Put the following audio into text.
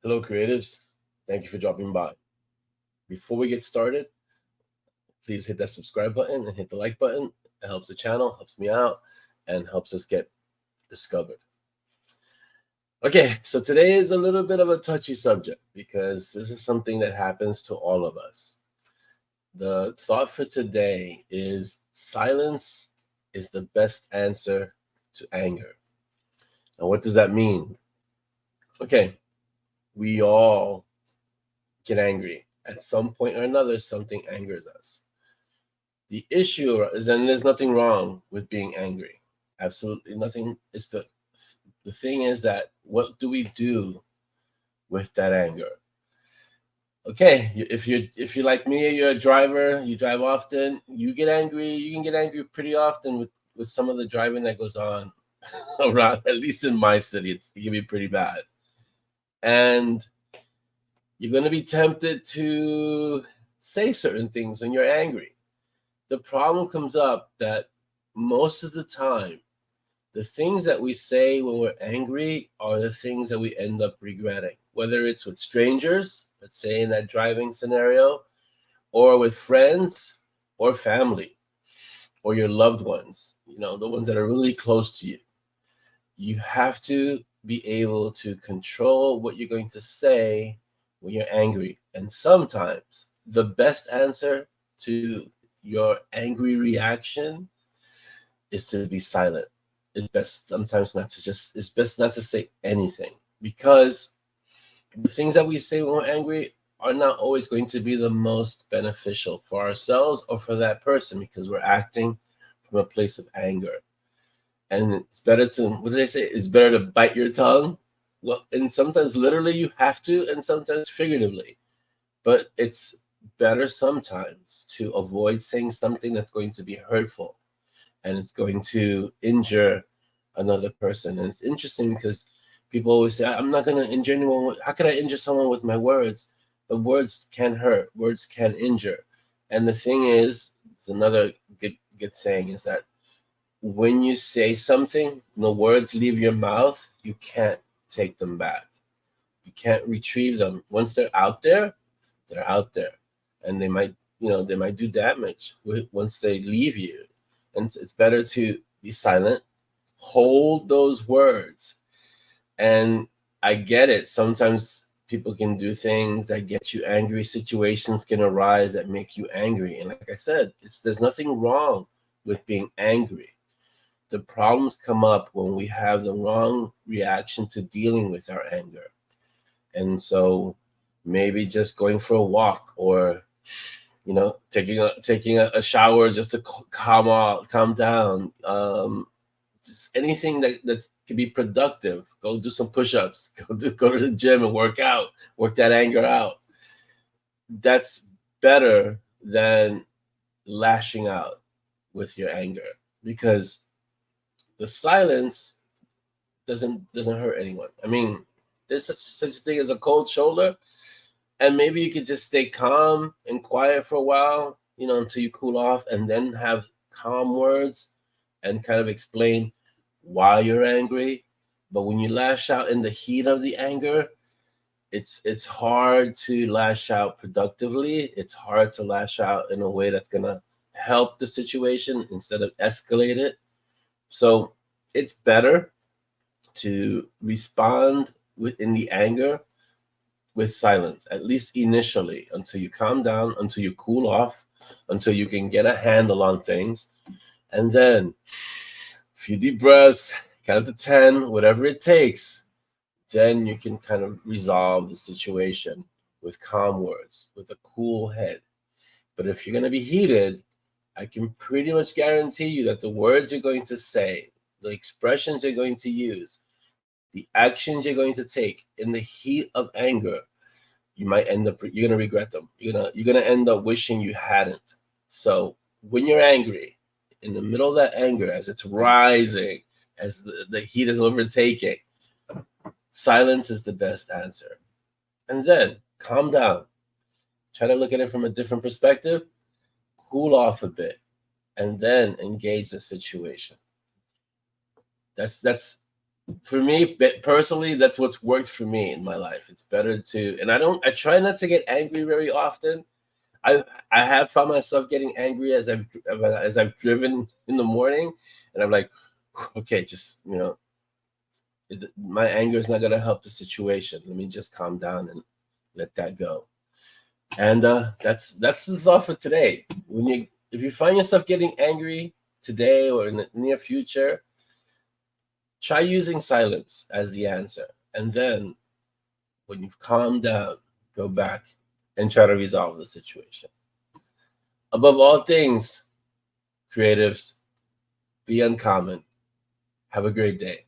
Hello, creatives. Thank you for dropping by. Before we get started, please hit that subscribe button and hit the like button. It helps the channel, helps me out, and helps us get discovered. Okay, so today is a little bit of a touchy subject because this is something that happens to all of us. The thought for today is silence is the best answer to anger. Now, what does that mean? Okay, we all get angry. At some point or another, something angers us. The issue is, and there's nothing wrong with being angry. Absolutely nothing. The thing is that what do we do with that anger? Okay, if you're like me, you're a driver, you drive often, you get angry. You can get angry pretty often with some of the driving that goes on around. At least in my city, it can be pretty bad, and you're going to be tempted to say certain things when you're angry. The problem comes up that most of the time, the things that we say when we're angry are the things that we end up regretting, whether it's with strangers, let's say in that driving scenario, or with friends or family or your loved ones, the ones that are really close to you. You have to be able to control what you're going to say when you're angry. And sometimes the best answer to your angry reaction is to be silent. It's best sometimes it's best not to say anything, because the things that we say when we're angry are not always going to be the most beneficial for ourselves or for that person, because we're acting from a place of anger. And it's better to, what did I say? It's better to bite your tongue. Well, and sometimes literally you have to, and sometimes figuratively. But it's better sometimes to avoid saying something that's going to be hurtful and it's going to injure another person. And it's interesting because people always say, I'm not going to injure anyone. How could I injure someone with my words? But words can hurt. Words can injure. And the thing is, it's another good saying is that when you say something, the words leave your mouth, you can't take them back. You can't retrieve them. Once they're out there, they're out there. And they might do damage once they leave you. And it's better to be silent, hold those words. And I get it. Sometimes people can do things that get you angry. Situations can arise that make you angry. And like I said, there's nothing wrong with being angry. The problems come up when we have the wrong reaction to dealing with our anger. And so maybe just going for a walk, or taking a shower just to calm down. Just anything that can be productive. Go do some push-ups. Go to the gym and work that anger out. That's better than lashing out with your anger, because the silence doesn't hurt anyone. I mean, there's such a thing as a cold shoulder. And maybe you could just stay calm and quiet for a while, until you cool off, and then have calm words and kind of explain why you're angry. But when you lash out in the heat of the anger, it's hard to lash out productively. It's hard to lash out in a way that's gonna help the situation instead of escalate it. So it's better to respond within the anger with silence, at least initially, until you calm down, until you cool off, until you can get a handle on things. And then a few deep breaths, count to 10, whatever it takes. Then you can kind of resolve the situation with calm words, with a cool head. But if you're going to be heated, I can pretty much guarantee you that the words you're going to say, the expressions you're going to use, the actions you're going to take in the heat of anger, you're gonna regret them. You're gonna end up wishing you hadn't. So when you're angry, in the middle of that anger, as it's rising, as the heat is overtaking, silence is the best answer. And then calm down. Try to look at it from a different perspective, cool off a bit, and then engage the situation. That's For me personally, that's what's worked for me in my life. It's better to, and I try not to get angry very often. I have found myself getting angry as I've driven in the morning, and I'm like, okay, just my anger is not going to help the situation. Let me just calm down and let that go. And that's the thought for today. If you find yourself getting angry today or in the near future, try using silence as the answer. And then when you've calmed down, go back and try to resolve the situation. Above all things, creatives, be uncommon. Have a great day.